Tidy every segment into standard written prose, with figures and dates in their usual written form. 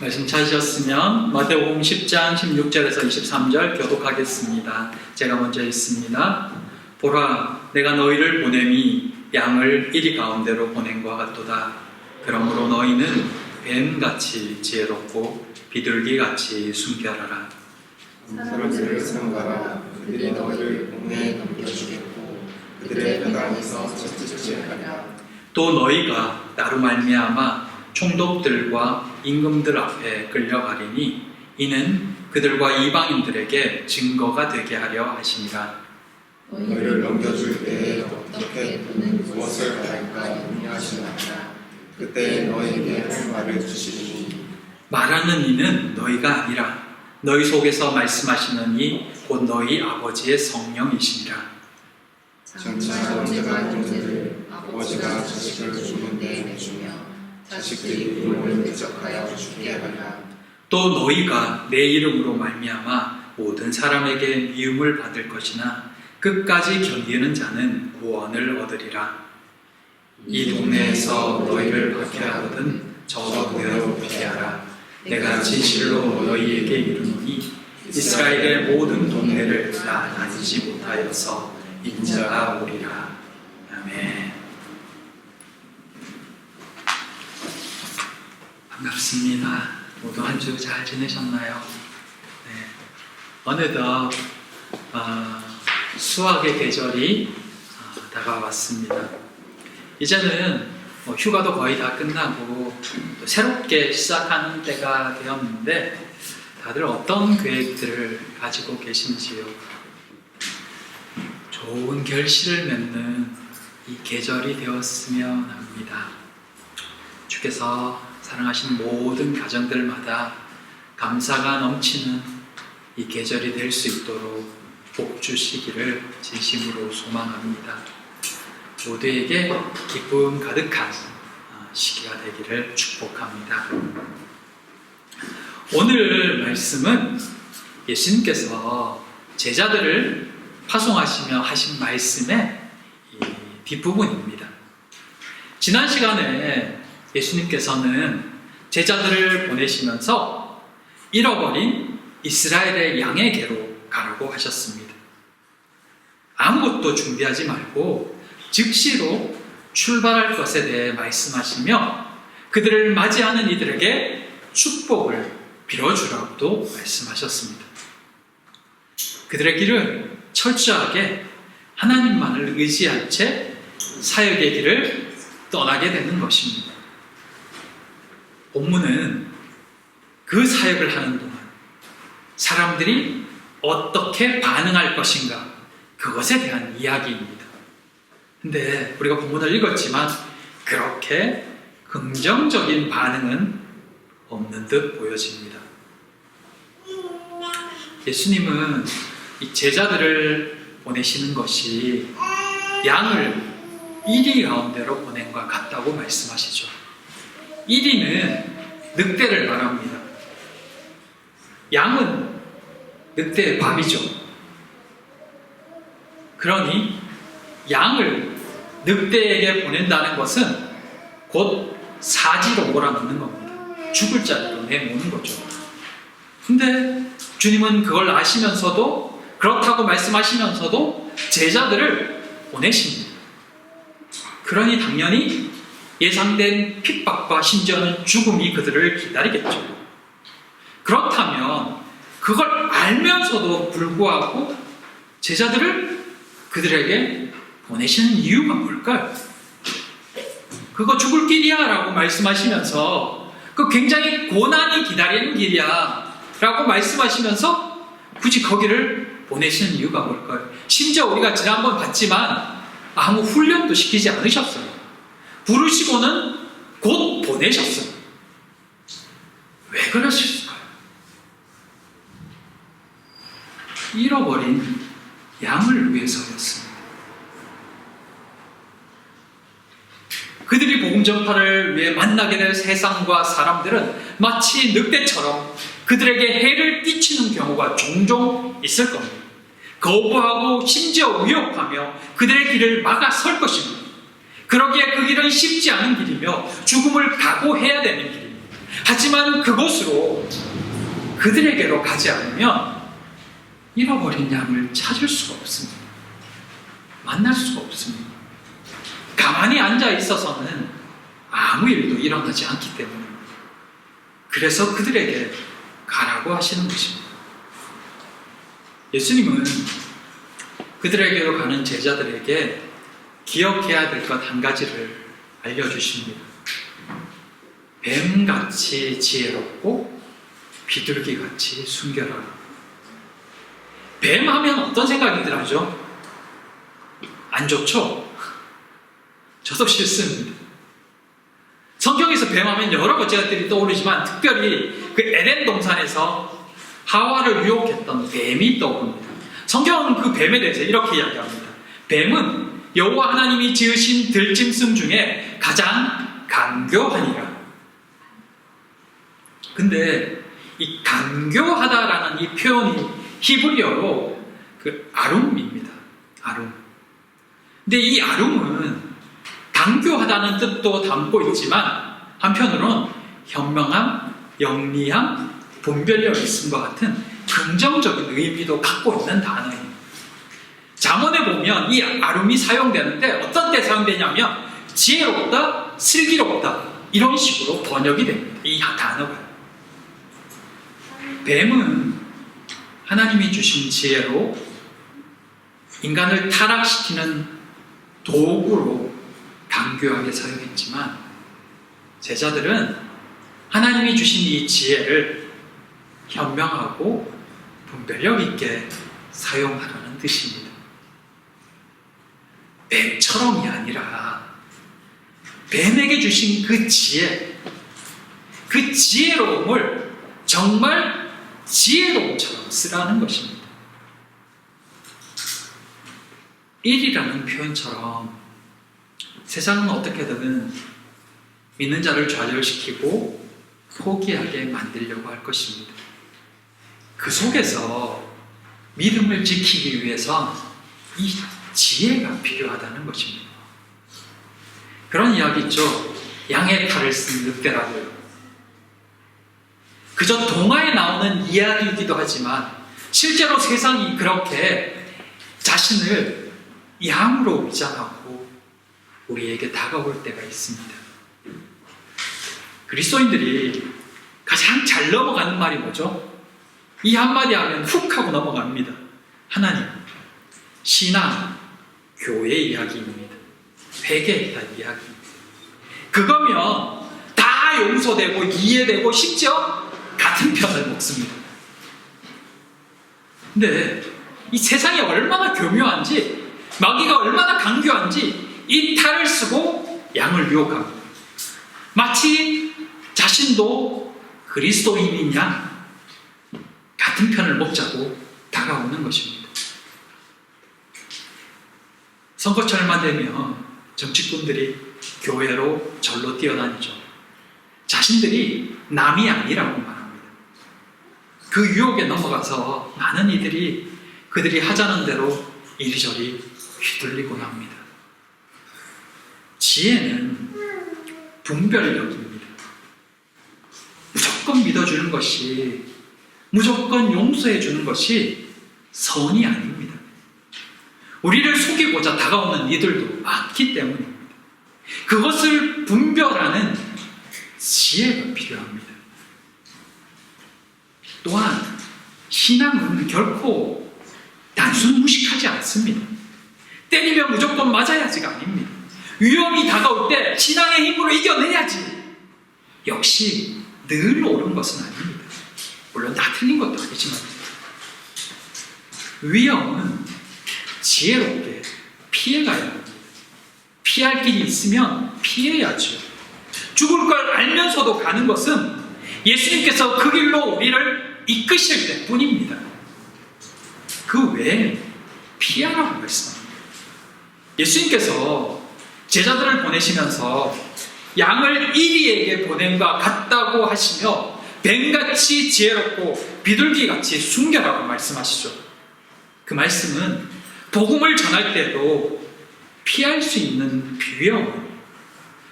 말씀 찾으셨으면 마태복음 10장 16절에서 23절 교독하겠습니다. 제가 먼저 읽습니다. 보라, 내가 너희를 보냄이 양을 이리 가운데로 보낸 것 같도다. 그러므로 너희는 뱀같이 지혜롭고 비둘기같이 순결하라. 사람들을 삼가라. 그들이 너희를 공회에 넘겨주겠고 그들의 뼈다귀에서 채찍질하리라. 또 너희가 나로 말미암아 총독들과 임금들 앞에 끌려가리니 이는 그들과 이방인들에게 증거가 되게 하려 하심이라. 너희를 넘겨줄 때에 어떻게 또는 무엇을 말할까 염려하시나이다. 그때 너희에게 할 말을 주시리니 말하는 이는 너희가 아니라 너희 속에서 말씀하시는 이 곧 너희 아버지의 성령이시니라. 장차 형제가 형제를 아버지가 자식을 죽는 데에 내주며 자식들이 부모를 대적하여 죽게 하리라. 또 너희가 내 이름으로 말미암아 모든 사람에게 미움을 받을 것이나 끝까지 견디는 자는 구원을 얻으리라. 이 동네에서 너희를 박해하거든 저적되어 피하라. 내가 진실로 너희에게 이르노니 이스라엘의 모든 동네를 다 다니지 못하여서 인자가 오리라. 아멘. 반갑습니다. 모두 한 주 잘 지내셨나요? 네. 어느덧 수학의 계절이 다가왔습니다. 이제는 휴가도 거의 다 끝나고 또 새롭게 시작하는 때가 되었는데 다들 어떤 계획들을 가지고 계신지요? 좋은 결실을 맺는 이 계절이 되었으면 합니다. 주께서 사랑하신 모든 가정들마다 감사가 넘치는 이 계절이 될 수 있도록 복 주시기를 진심으로 소망합니다. 모두에게 기쁨 가득한 시기가 되기를 축복합니다. 오늘 말씀은 예수님께서 제자들을 파송하시며 하신 말씀의 뒷부분입니다. 지난 시간에 예수님께서는 제자들을 보내시면서 잃어버린 이스라엘의 양에게로 가라고 하셨습니다. 아무것도 준비하지 말고 즉시로 출발할 것에 대해 말씀하시며 그들을 맞이하는 이들에게 축복을 빌어주라고도 말씀하셨습니다. 그들의 길은 철저하게 하나님만을 의지한 채 사역의 길을 떠나게 되는 것입니다. 본문은 그 사역을 하는 동안 사람들이 어떻게 반응할 것인가 그것에 대한 이야기입니다. 근데 우리가 본문을 읽었지만 그렇게 긍정적인 반응은 없는 듯 보여집니다. 예수님은 이 제자들을 보내시는 것이 양을 이리 가운데로 보낸 것 같다고 말씀하시죠. 이리는 늑대를 말합니다. 양은 늑대의 밥이죠. 그러니 양을 늑대에게 보낸다는 것은 곧 사지로 몰아넣는 겁니다. 죽을 자리로 내모는 거죠. 근데 주님은 그걸 아시면서도 그렇다고 말씀하시면서도 제자들을 보내십니다. 그러니 당연히 예상된 핍박과 심지어는 죽음이 그들을 기다리겠죠. 그렇다면 그걸 알면서도 불구하고 제자들을 그들에게 보내시는 이유가 뭘까요? 그거 죽을 길이야 라고 말씀하시면서 그 굉장히 고난이 기다리는 길이야 라고 말씀하시면서 굳이 거기를 보내시는 이유가 뭘까요? 심지어 우리가 지난번 봤지만 아무 훈련도 시키지 않으셨어요. 부르시고는 곧 보내셨어요. 왜 그러실까요? 잃어버린 양을 위해서였습니다. 그들이 복음 전파를 위해 만나게 될 세상과 사람들은 마치 늑대처럼 그들에게 해를 끼치는 경우가 종종 있을 겁니다. 거부하고 심지어 위협하며 그들의 길을 막아설 것입니다. 그러기에 그 길은 쉽지 않은 길이며 죽음을 각오해야 되는 길입니다. 하지만 그곳으로 그들에게로 가지 않으면 잃어버린 양을 찾을 수가 없습니다. 만날 수가 없습니다. 가만히 앉아 있어서는 아무 일도 일어나지 않기 때문입니다. 그래서 그들에게 가라고 하시는 것입니다. 예수님은 그들에게로 가는 제자들에게 기억해야 될 것 한 가지를 알려주십니다. 뱀같이 지혜롭고 비둘기같이 순결하라. 뱀 하면 어떤 생각이 들죠? 안 좋죠? 저도 싫습니다. 성경에서 뱀 하면 여러 것들이 떠오르지만 특별히 그 에덴 동산에서 하와를 유혹했던 뱀이 떠오릅니다. 성경은 그 뱀에 대해서 이렇게 이야기합니다. 뱀은 여호와 하나님이 지으신 들짐승 중에 가장 간교하니라. 근데 이 간교하다라는 이 표현이 히브리어로 그 아룸입니다. 아룸. 근데 이 아룸은 강교하다는 뜻도 담고 있지만 한편으로는 현명함, 영리함, 분별력 있음과 같은 긍정적인 의미도 갖고 있는 단어예요. 잠언에 보면 이 아룸이 사용되는데 어떤 때 사용되냐면 지혜롭다, 슬기롭다 이런 식으로 번역이 됩니다. 이 단어가. 뱀은 하나님이 주신 지혜로 인간을 타락시키는 도구로 강교하게 사용했지만 제자들은 하나님이 주신 이 지혜를 현명하고 분별력 있게 사용하라는 뜻입니다. 뱀처럼이 아니라 뱀에게 주신 그 지혜, 그 지혜로움을 정말 지혜로움처럼 쓰라는 것입니다. 일이라는 표현처럼 세상은 어떻게든 믿는 자를 좌절시키고 포기하게 만들려고 할 것입니다. 그 속에서 믿음을 지키기 위해서 이 지혜가 필요하다는 것입니다. 그런 이야기 있죠. 양의 탈을 쓴 늑대라고요. 그저 동화에 나오는 이야기이기도 하지만 실제로 세상이 그렇게 자신을 양으로 위장하고 우리에게 다가올 때가 있습니다. 그리스도인들이 가장 잘 넘어가는 말이 뭐죠? 이 한마디 하면 훅 하고 넘어갑니다. 하나님, 신앙, 교회 이야기입니다. 회개에 대한 이야기입니다. 그거면 다 용서되고 이해되고 심지어 같은 편을 먹습니다. 근데 이 세상이 얼마나 교묘한지, 마귀가 얼마나 강교한지 이 탈을 쓰고 양을 유혹합니다. 마치 자신도 그리스도인인 양 같은 편을 먹자고 다가오는 것입니다. 선거철만 되면 정치꾼들이 교회로 절로 뛰어다니죠. 자신들이 남이 아니라고 말합니다. 그 유혹에 넘어가서 많은 이들이 그들이 하자는 대로 이리저리 휘둘리곤 합니다. 지혜는 분별력입니다. 무조건 믿어주는 것이, 무조건 용서해주는 것이 선이 아닙니다. 우리를 속이고자 다가오는 이들도 많기 때문입니다. 그것을 분별하는 지혜가 필요합니다. 또한 신앙은 결코 단순 무식하지 않습니다. 때리면 무조건 맞아야지가 아닙니다. 위험이 다가올 때 신앙의 힘으로 이겨내야지. 역시 늘 옳은 것은 아닙니다. 물론 다 틀린 것도 아니지만 위험은 지혜롭게 피해가야 합니다. 피할 길이 있으면 피해야죠. 죽을 걸 알면서도 가는 것은 예수님께서 그 길로 우리를 이끄실 때뿐입니다. 그 외에 피하라고 말씀합니다. 예수님께서 제자들을 보내시면서 양을 이리에게 보냄과 같다고 하시며 뱀같이 지혜롭고 비둘기같이 순결하고 말씀하시죠. 그 말씀은 복음을 전할 때도 피할 수 있는 위험을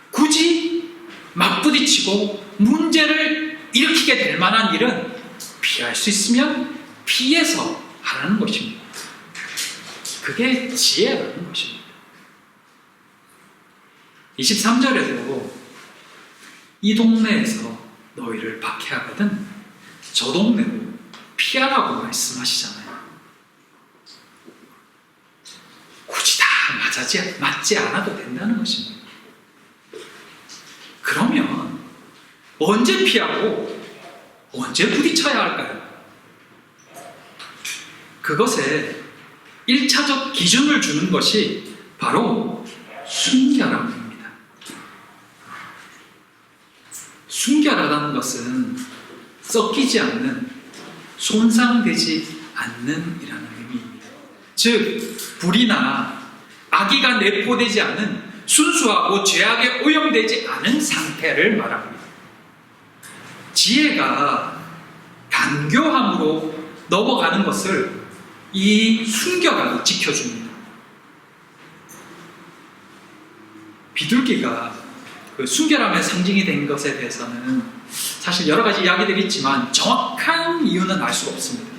굳이 막 부딪히고 문제를 일으키게 될 만한 일은 피할 수 있으면 피해서 하라는 것입니다. 그게 지혜라는 것입니다. 23절에도 이 동네에서 너희를 박해하거든 저 동네로 피하라고 말씀하시잖아요. 굳이 다 맞지 않아도 된다는 것입니다. 그러면 언제 피하고 언제 부딪혀야 할까요? 그것에 1차적 기준을 주는 것이 바로 순결함입니다. 순결하다는 것은 썩기지 않는, 손상되지 않는 이라는 의미입니다. 즉, 불이나 악의가 내포되지 않은 순수하고 죄악에 오염되지 않은 상태를 말합니다. 지혜가 간교함으로 넘어가는 것을 이 순결함이 지켜줍니다. 비둘기가 그 순결함의 상징이 된 것에 대해서는 사실 여러 가지 이야기들이 있지만 정확한 이유는 알 수가 없습니다.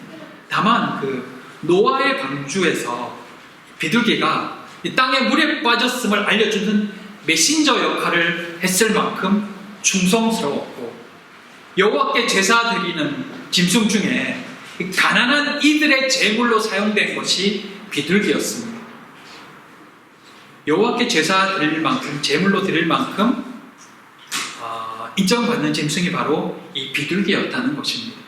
다만 그 노아의 방주에서 비둘기가 이 땅에 물에 빠졌음을 알려주는 메신저 역할을 했을 만큼 충성스러웠고, 여호와께 제사 드리는 짐승 중에 가난한 이들의 제물로 사용된 것이 비둘기였습니다. 여호와께 제사 드릴 만큼, 제물로 드릴 만큼 인정받는 짐승이 바로 이 비둘기였다는 것입니다.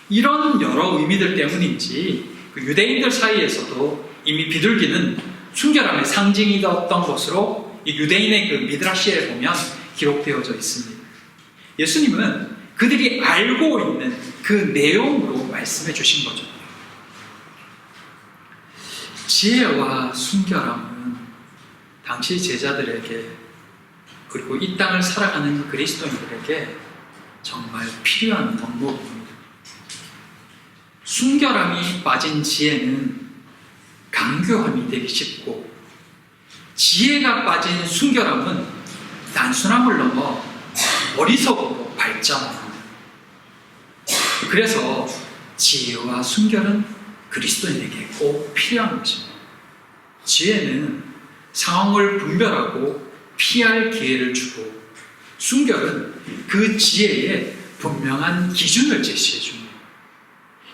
이런 여러 의미들 때문인지 유대인들 사이에서도 이미 비둘기는 순결함의 상징이었던 것으로 이 유대인의 그 미드라시에 보면 기록되어져 있습니다. 예수님은 그들이 알고 있는 그 내용으로 말씀해 주신 거죠. 지혜와 순결함은 당시 제자들에게, 그리고 이 땅을 살아가는 그리스도인들에게 정말 필요한 덕목입니다. 순결함이 빠진 지혜는 간교함이 되기 쉽고, 지혜가 빠진 순결함은 단순함을 넘어 어리석음으로 발전합니다. 그래서 지혜와 순결은 그리스도인에게 꼭 필요한 것입니다. 지혜는 상황을 분별하고 피할 기회를 주고, 순결은 그 지혜에 분명한 기준을 제시해 줍니다.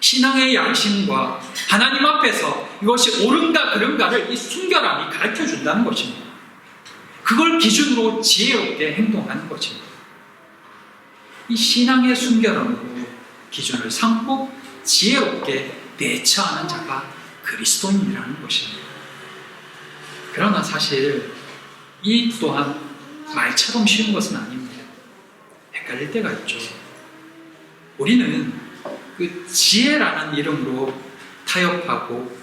신앙의 양심과 하나님 앞에서 이것이 옳은가 그른가를 이 순결함이 가르쳐 준다는 것입니다. 그걸 기준으로 지혜롭게 행동하는 것입니다. 이 신앙의 순결함으로 기준을 삼고 지혜롭게 대처하는 자가 그리스도인이라는 것입니다. 그러나 사실 이 또한 말처럼 쉬운 것은 아닙니다. 헷갈릴 때가 있죠. 우리는 그 지혜라는 이름으로 타협하고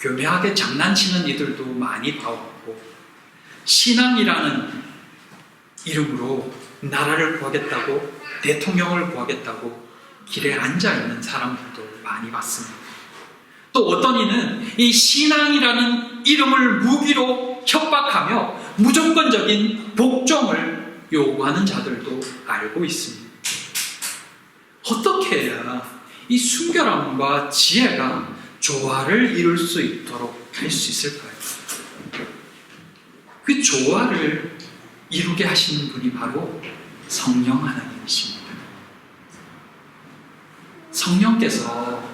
교묘하게 장난치는 이들도 많이 봐왔고, 신앙이라는 이름으로 나라를 구하겠다고, 대통령을 구하겠다고 길에 앉아있는 사람들도 많이 봤습니다. 또 어떤 이는 이 신앙이라는 이름을 무기로 협박하며 무조건적인 복종을 요구하는 자들도 알고 있습니다. 어떻게 해야 이 순결함과 지혜가 조화를 이룰 수 있도록 할 수 있을까요? 그 조화를 이루게 하시는 분이 바로 성령 하나님이십니다. 성령께서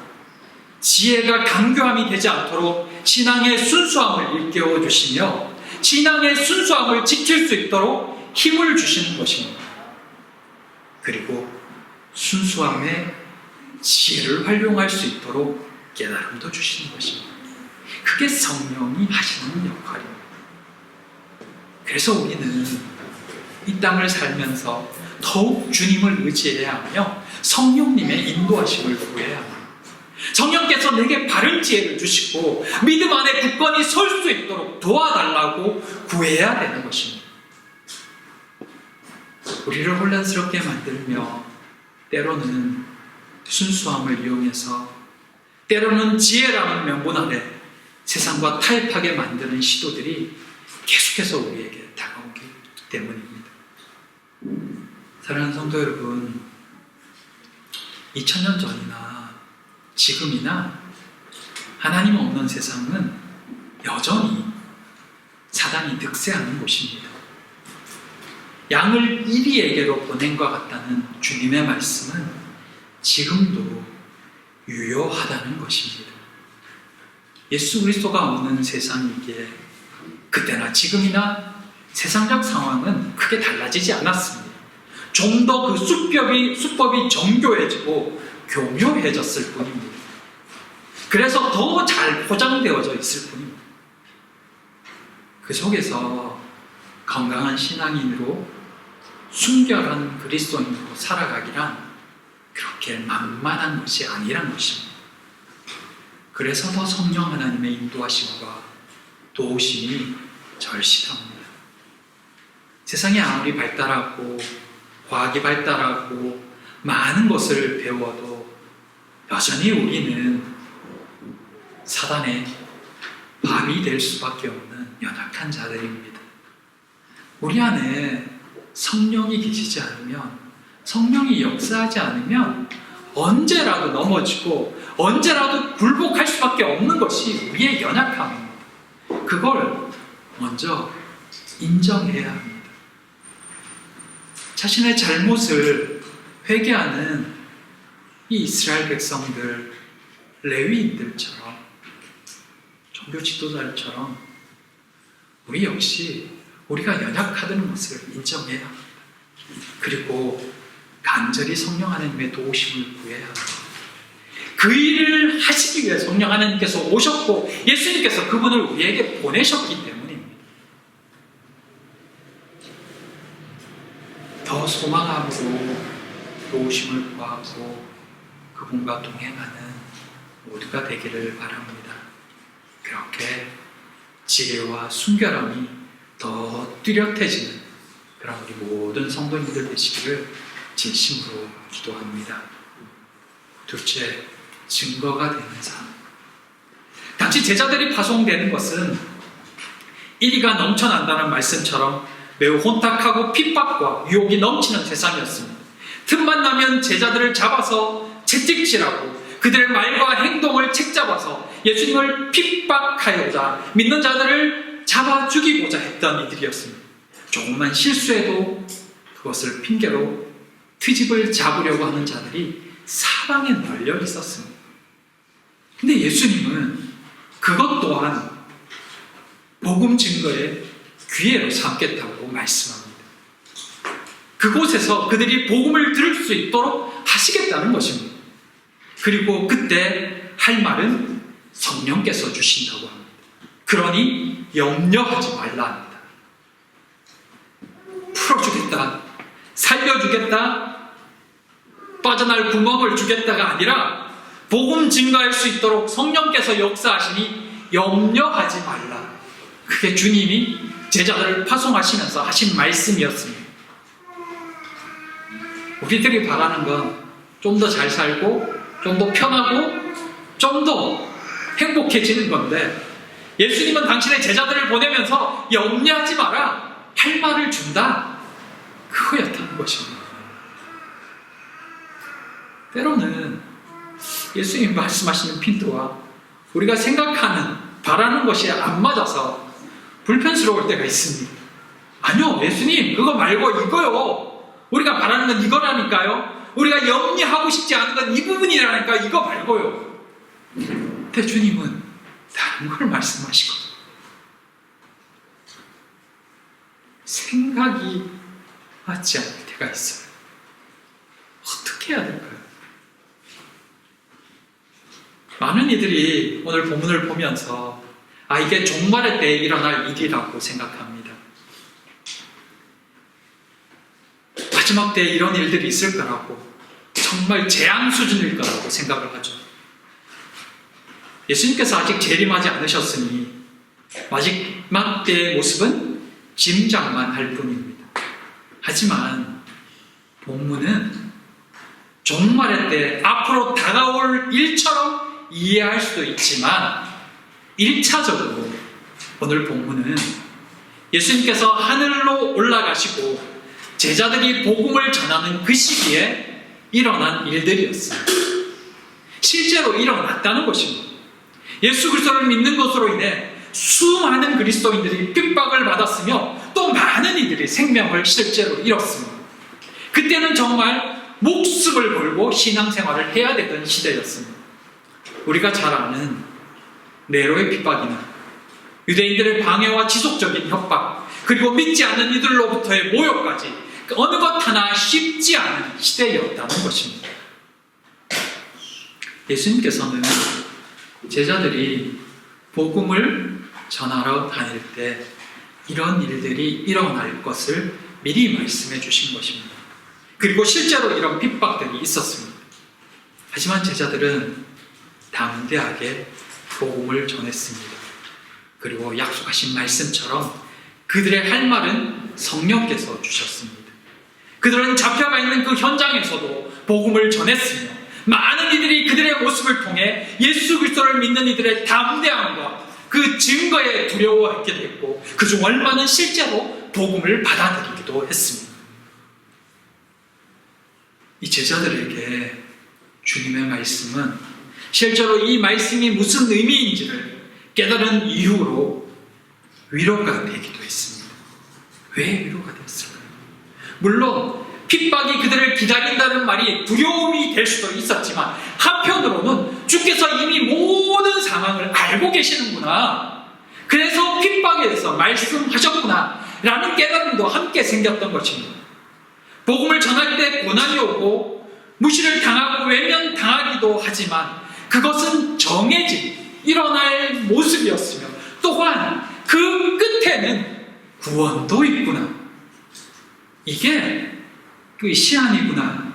지혜가 간교함이 되지 않도록 신앙의 순수함을 일깨워 주시며 신앙의 순수함을 지킬 수 있도록 힘을 주시는 것입니다. 그리고 순수함에 지혜를 활용할 수 있도록 깨달음도 주시는 것입니다. 그게 성령이 하시는 역할입니다. 그래서 우리는 이 땅을 살면서 더욱 주님을 의지해야 하며 성령님의 인도하심을 구해야 합니다. 성령께서 내게 바른 지혜를 주시고 믿음 안에 굳건히 설 수 있도록 도와달라고 구해야 되는 것입니다. 우리를 혼란스럽게 만들며 때로는 순수함을 이용해서, 때로는 지혜라는 명분 아래 세상과 타협하게 만드는 시도들이 계속해서 우리에게 다가오기 때문입니다. 사랑하는 성도 여러분, 2000년 전이나 지금이나 하나님 없는 세상은 여전히 사단이 득세하는 곳입니다. 양을 이리에게로 보낸 것 같다는 주님의 말씀은 지금도 유효하다는 것입니다. 예수 그리스도가 없는 세상이기에 그때나 지금이나 세상적 상황은 크게 달라지지 않았습니다. 좀 더 그 수법이 정교해지고 교묘해졌을 뿐입니다. 그래서 더 잘 포장되어져 있을 뿐입니다. 그 속에서 건강한 신앙인으로 순결한 그리스도인으로 살아가기란 그렇게 만만한 것이 아니란 것입니다. 그래서 더 성령 하나님의 인도하심과 도우심이 절실합니다. 세상이 아무리 발달하고 과학이 발달하고 많은 것을 배워도 여전히 우리는 사단의 밥이 될 수밖에 없는 연약한 자들입니다. 우리 안에 성령이 계시지 않으면, 성령이 역사하지 않으면 언제라도 넘어지고 언제라도 굴복할 수밖에 없는 것이 우리의 연약함입니다. 그걸 먼저 인정해야 합니다. 자신의 잘못을 회개하는 이 이스라엘 백성들, 레위인들처럼, 종교 지도자들처럼 우리 역시 우리가 연약하다는 것을 인정해야 합니다. 그리고 간절히 성령 하나님의 도우심을 구해야 합니다. 그 일을 하시기 위해 성령 하나님께서 오셨고 예수님께서 그분을 우리에게 보내셨기 때문입니다. 더 소망함으로 도우심을 구하고 그분과 동행하는 모두가 되기를 바랍니다. 그렇게 지혜와 순결함이 더 뚜렷해지는 그런 우리 모든 성도님들 되시기를 진심으로 기도합니다. 둘째, 증거가 되는 삶. 당시 제자들이 파송되는 것은 이리가 넘쳐난다는 말씀처럼 매우 혼탁하고 핍박과 유혹이 넘치는 세상이었습니다. 틈만 나면 제자들을 잡아서 채찍질하고 그들의 말과 행동을 책잡아서 예수님을 핍박하여자 믿는 자들을 잡아 죽이고자 했던 이들이었습니다. 조금만 실수해도 그것을 핑계로 트집을 잡으려고 하는 자들이 사방에 널려 있었습니다. 근데 예수님은 그것 또한 복음 증거의 기회로 삼겠다고 말씀합니다. 그곳에서 그들이 복음을 들을 수 있도록 하시겠다는 것입니다. 그리고 그때 할 말은 성령께서 주신다고 합니다. 그러니 염려하지 말라 합니다. 풀어주겠다, 살려주겠다, 빠져날 구멍을 주겠다가 아니라 복음 증거할 수 있도록 성령께서 역사하시니 염려하지 말라. 그게 주님이 제자들을 파송하시면서 하신 말씀이었습니다. 우리들이 바라는 건 좀 더 잘 살고 좀 더 편하고 좀 더 행복해지는 건데 예수님은 당신의 제자들을 보내면서 염려하지 마라, 할 말을 준다, 그거였다는 것입니다. 때로는 예수님이 말씀하시는 핀트와 우리가 생각하는, 바라는 것이 안 맞아서 불편스러울 때가 있습니다. 아니요, 예수님 그거 말고 이거요. 우리가 바라는 건 이거라니까요. 우리가 염려하고 싶지 않은 건 이 부분이라니까, 이거 말고요. 근데 주님은 다른 걸 말씀하시거든요. 생각이 맞지 않을 때가 있어요. 어떻게 해야 될까요? 많은 이들이 오늘 본문을 보면서 이게 종말의 때에 일어날 일이라고 생각합니다. 마지막 때에 이런 일들이 있을 거라고, 정말 재앙 수준일 거라고 생각을 하죠. 예수님께서 아직 재림하지 않으셨으니 마지막 때의 모습은 짐작만 할 뿐입니다. 하지만 본문은 종말의 때 앞으로 다가올 일처럼 이해할 수도 있지만 1차적으로 오늘 본문은 예수님께서 하늘로 올라가시고 제자들이 복음을 전하는 그 시기에 일어난 일들이었습니다. 실제로 일어났다는 것입니다. 예수 그리스도를 믿는 것으로 인해 수많은 그리스도인들이 핍박을 받았으며 또 많은 이들이 생명을 실제로 잃었습니다. 그때는 정말 목숨을 걸고 신앙생활을 해야 되던 시대였습니다. 우리가 잘 아는 네로의 핍박이나 유대인들의 방해와 지속적인 협박, 그리고 믿지 않는 이들로부터의 모욕까지 어느 것 하나 쉽지 않은 시대였다는 것입니다. 예수님께서는 제자들이 복음을 전하러 다닐 때 이런 일들이 일어날 것을 미리 말씀해 주신 것입니다. 그리고 실제로 이런 핍박들이 있었습니다. 하지만 제자들은 담대하게 복음을 전했습니다. 그리고 약속하신 말씀처럼 그들의 할 말은 성령께서 주셨습니다. 그들은 잡혀가 있는 그 현장에서도 복음을 전했으며 많은 이들이 그들의 모습을 통해 예수 그리스도를 믿는 이들의 담대함과 그 증거에 두려워하게 됐고 그중 얼마는 실제로 복음을 받아들이기도 했습니다. 이 제자들에게 주님의 말씀은 실제로 이 말씀이 무슨 의미인지를 깨달은 이후로 위로가 되기도 했습니다. 왜 위로가 되었을까요? 물론 핍박이 그들을 기다린다는 말이 두려움이 될 수도 있었지만 한편으로는 주께서 이미 모든 상황을 알고 계시는구나, 그래서 핍박에 대해서 말씀하셨구나 라는 깨달음도 함께 생겼던 것입니다. 복음을 전할 때 고난이 오고 무시를 당하고 외면당하기도 하지만 그것은 정해진 일어날 모습이었으며 또한 그 끝에는 구원도 있구나, 이게 그 시안이구나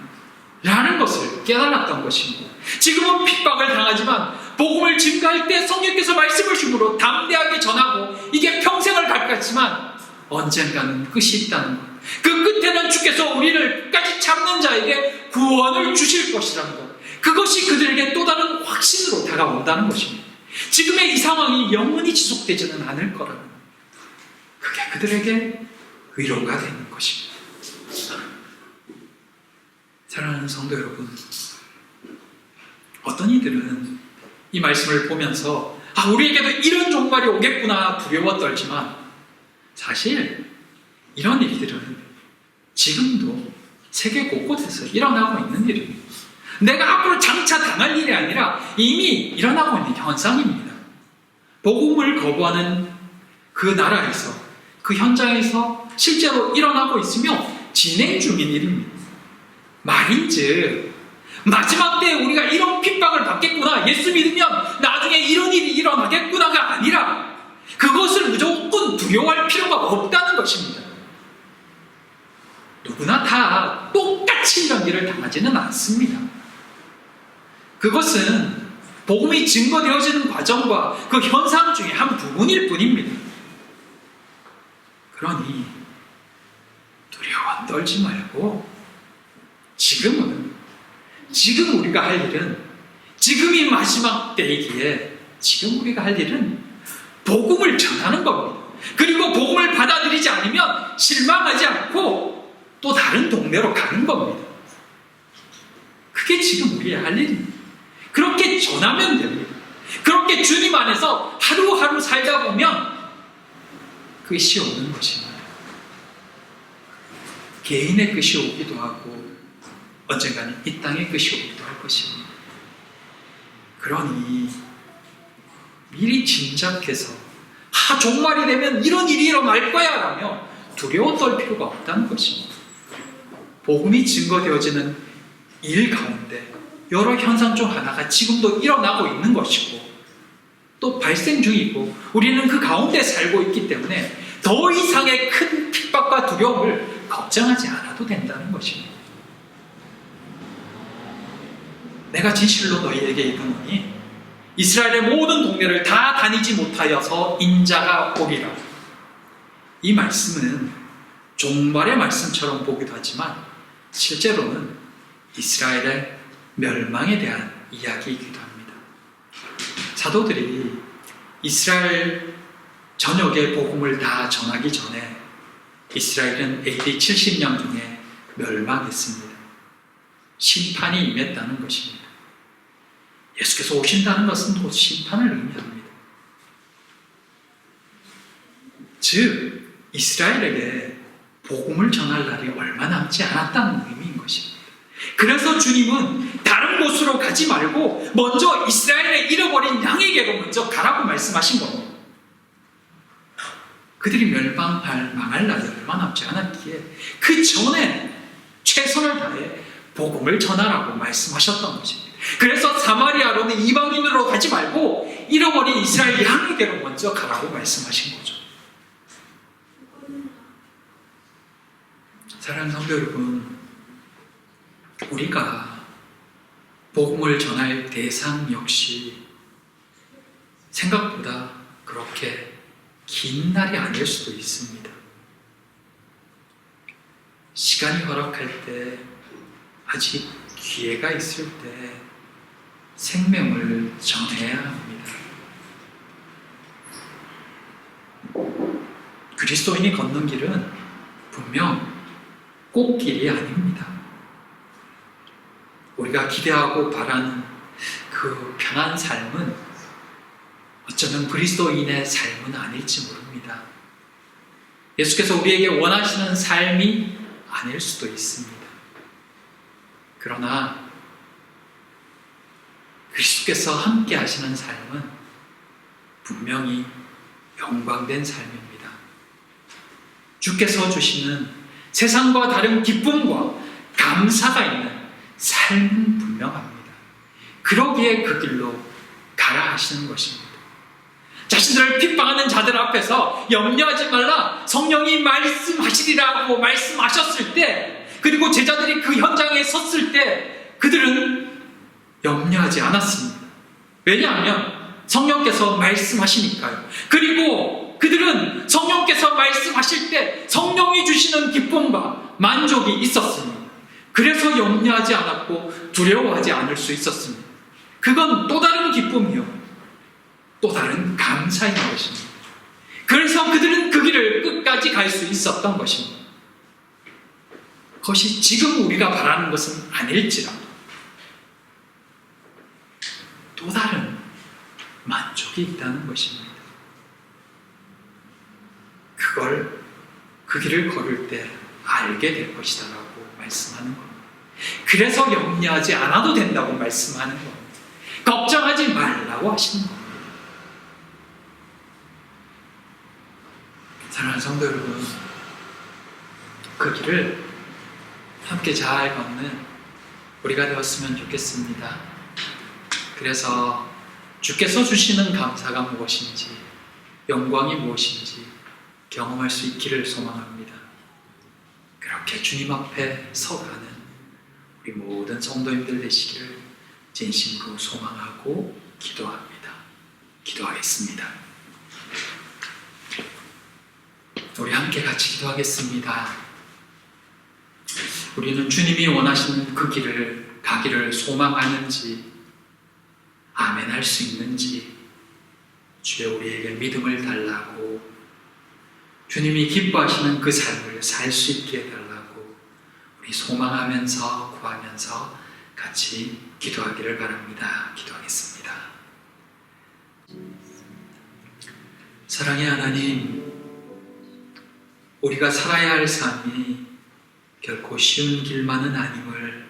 라는 것을 깨달았던 것입니다. 지금은 핍박을 당하지만 복음을 증거할 때 성령께서 말씀을 주므로 담대하게 전하고 이게 평생을 갈 것이지만 언젠가는 끝이 있다는 것, 그 끝에는 주께서 우리를 끝까지 참는 자에게 구원을 주실 것이라는 것, 그것이 그들에게 또 다른 확신으로 다가온다는 것입니다. 지금의 이 상황이 영원히 지속되지는 않을 거라는 것, 그게 그들에게 위로가 되는 것입니다. 사랑하는 성도 여러분, 어떤 이들은 이 말씀을 보면서 우리에게도 이런 종말이 오겠구나 두려워 떨지만 사실 이런 일들은 지금도 세계 곳곳에서 일어나고 있는 일입니다. 내가 앞으로 장차 당할 일이 아니라 이미 일어나고 있는 현상입니다. 복음을 거부하는 그 나라에서, 그 현장에서 실제로 일어나고 있으며 진행 중인 일입니다. 말인즉 마지막 때에 우리가 이런 핍박을 받겠구나, 예수 믿으면 나중에 이런 일이 일어나겠구나가 아니라 그것을 무조건 두려워할 필요가 없다는 것입니다. 누구나 다 똑같이 이런 일을 당하지는 않습니다. 그것은 복음이 증거되어지는 과정과 그 현상 중에 한 부분일 뿐입니다. 그러니 두려워 떨지 말고 지금 우리가 할 일은, 지금이 마지막 때이기에 지금 우리가 할 일은 복음을 전하는 겁니다. 그리고 복음을 받아들이지 않으면 실망하지 않고 또 다른 동네로 가는 겁니다. 그게 지금 우리의 할 일입니다. 그렇게 전하면 됩니다. 그렇게 주님 안에서 하루하루 살다 보면 끝이 오는 것입니다. 개인의 끝이 오기도 하고 언젠가는 이 땅의 끝이 오기도 할 것입니다. 그러니 미리 짐작해서 종말이 되면 이런 일이 일어날 거야 라며 두려워 떨 필요가 없다는 것입니다. 복음이 증거되어지는 일 가운데 여러 현상 중 하나가 지금도 일어나고 있는 것이고 또 발생 중이고 우리는 그 가운데 살고 있기 때문에 더 이상의 큰 핍박과 두려움을 걱정하지 않아도 된다는 것입니다. 내가 진실로 너희에게 이르노니 이스라엘의 모든 동네를 다 다니지 못하여서 인자가 오리라. 이 말씀은 종말의 말씀처럼 보기도 하지만 실제로는 이스라엘의 멸망에 대한 이야기이기도 합니다. 사도들이 이스라엘 전역의 복음을 다 전하기 전에 이스라엘은 AD 70년 중에 멸망했습니다. 심판이 임했다는 것입니다. 예수께서 오신다는 것은 곧 심판을 의미합니다. 즉, 이스라엘에게 복음을 전할 날이 얼마 남지 않았다는 의미인 것입니다. 그래서 주님은 다른 곳으로 가지 말고 먼저 이스라엘의 잃어버린 양에게로 먼저 가라고 말씀하신 겁니다. 그들이 망할 날이 얼마 남지 않았기에 그 전에 최선을 다해 복음을 전하라고 말씀하셨던 것입니다. 그래서 사마리아로는 이방인으로 가지 말고 잃어버린 이스라엘 양에게로 먼저 가라고 말씀하신 거죠. 사랑하는 성도 여러분, 우리가 복음을 전할 대상 역시 생각보다 그렇게 긴 날이 아닐 수도 있습니다. 시간이 허락할 때, 아직 기회가 있을 때 생명을 전해야 합니다. 그리스도인이 걷는 길은 분명 꽃길이 아닙니다. 우리가 기대하고 바라는 그 편한 삶은 어쩌면 그리스도인의 삶은 아닐지 모릅니다. 예수께서 우리에게 원하시는 삶이 아닐 수도 있습니다. 그러나 그리스도께서 함께 하시는 삶은 분명히 영광된 삶입니다. 주께서 주시는 세상과 다른 기쁨과 감사가 있는 삶은 분명합니다. 그러기에 그 길로 가라 하시는 것입니다. 자신들을 핍박하는 자들 앞에서 염려하지 말라, 성령이 말씀하시리라고 말씀하셨을 때, 그리고 제자들이 그 현장에 섰을 때 그들은 염려하지 않았습니다. 왜냐하면 성령께서 말씀하시니까요. 그리고 그들은 성령께서 말씀하실 때 성령이 주시는 기쁨과 만족이 있었습니다. 그래서 염려하지 않았고 두려워하지 않을 수 있었습니다. 그건 또 다른 기쁨이요, 또 다른 감사인 것입니다. 그래서 그들은 그 길을 끝까지 갈 수 있었던 것입니다. 그것이 지금 우리가 바라는 것은 아닐지라도 또 다른 만족이 있다는 것입니다. 그걸 그 길을 걸을 때 알게 될 것이다 라고 말씀하는 겁니다. 그래서 염려하지 않아도 된다고 말씀하는 겁니다. 걱정하지 말라고 하시는 겁니다. 사랑하는 성도 여러분, 그 길을 함께 잘 걷는 우리가 되었으면 좋겠습니다. 그래서 주께서 주시는 감사가 무엇인지, 영광이 무엇인지 경험할 수 있기를 소망합니다. 그렇게 주님 앞에 서가는 우리 모든 성도님들 되시기를 진심으로 소망하고 기도합니다. 기도하겠습니다. 우리 함께 같이 기도하겠습니다. 우리는 주님이 원하시는 그 길을 가기를 소망하는지, 아멘 할 수 있는지, 주여 우리에게 믿음을 달라고, 주님이 기뻐하시는 그 삶을 살 수 있게 해달라고 우리 소망하면서 구하면서 같이 기도하기를 바랍니다. 기도하겠습니다. 사랑의 하나님, 우리가 살아야 할 삶이 결코 쉬운 길만은 아님을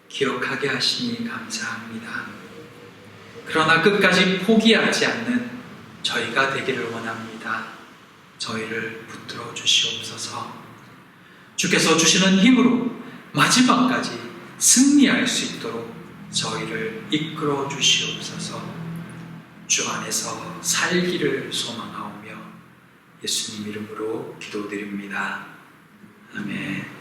기억하게 하시니 감사합니다. 그러나 끝까지 포기하지 않는 저희가 되기를 원합니다. 저희를 붙들어 주시옵소서. 주께서 주시는 힘으로 마지막까지 승리할 수 있도록 저희를 이끌어 주시옵소서. 주 안에서 살기를 소망하오며 예수님 이름으로 기도드립니다. 아멘.